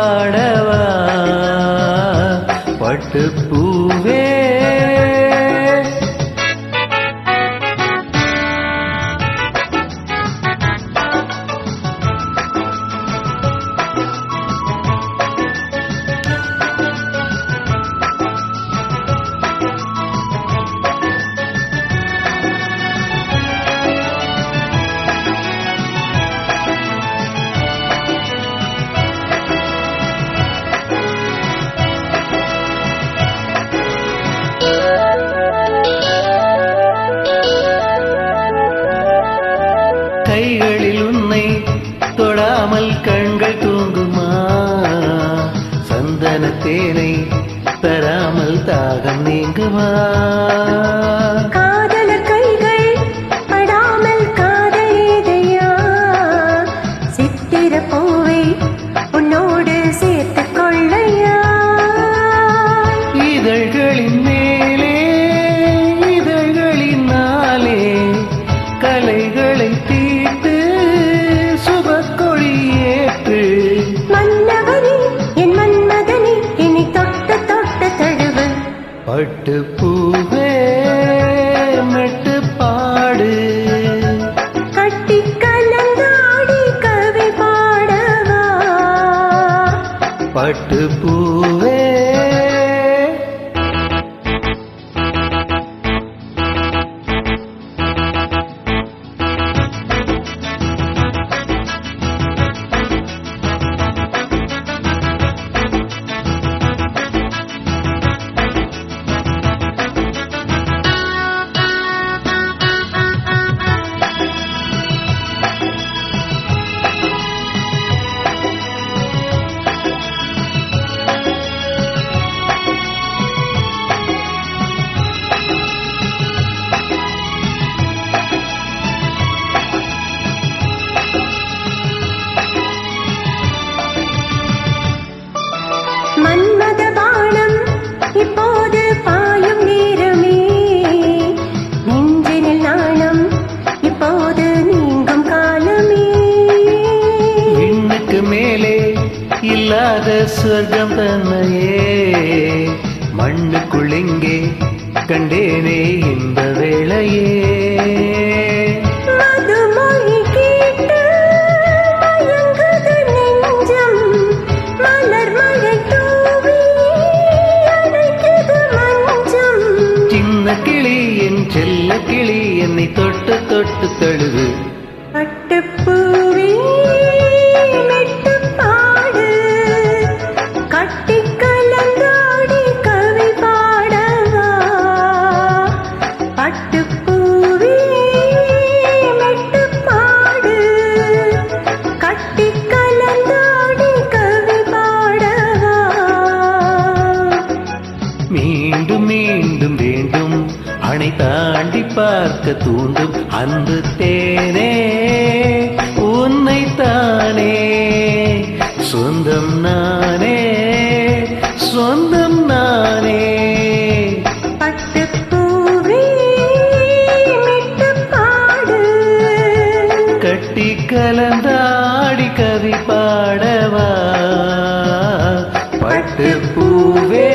பாடவா பட்டுப்பூவே. கைகளில் உன்னை தொடாமல் கண்கள் தூங்குமா? சந்தன தேனை தராமல் தாகம் நீங்குமா? காதலர் கைகள் படாமல் காதலேதையா? சித்திர பூவை உன்னோடு சேர்த்துக் கொள்ளையா? இதழ்களின் மேலே இதழ்களினாலே கலைகளை தீட்டு சுபக்கொழி ஏற்று. மன்னவனே என் மன்மதனே என்னை தொட்ட தொட்ட தழுவு. பட்டுப்பூவே மெட்டு பாடு கட்டி கலந்தாடி கவி பாடவா பட்டுப்பூவே. மன்மத பானம் இப்போது பாயும் நேரமே. நெஞ்சினில் நாணம் இப்போது நீங்கும் காலமே. விண்ணுக்கு மேலே இல்லாத சொர்க்கம் தன்னையே மண்ணுக்குள் எங்கே கண்டேனே இந்த வேளையே. மதுமொழி கேட்டு மயங்குது நெஞ்சம். மலர் மழை தூவி அணைக்குது மஞ்சம். சின்ன கிளி என் செல்ல கிளி என்னை தொட்டு தொட்டு தழுவு. பட்டுப்பூவே மெட்டு பாடு கட்டி கலந்தாடி கவி பாடவா பட்டுப்பூவே மெட்டு பாடு கட்டி கலந்தாடி கவி பாடவா. மீண்டும் மீண்டும் வேண்டும் அணை தாண்டி பார்க்க தூண்டும் அன்பு தேனே உன்னைத்தானே சொந்தம் நானே சொந்தம் நானே. பட்டுப்பூவே மெட்டு பாடு கட்டி கலந்தாடி கவி பாடவா பட்டுப்பூவே.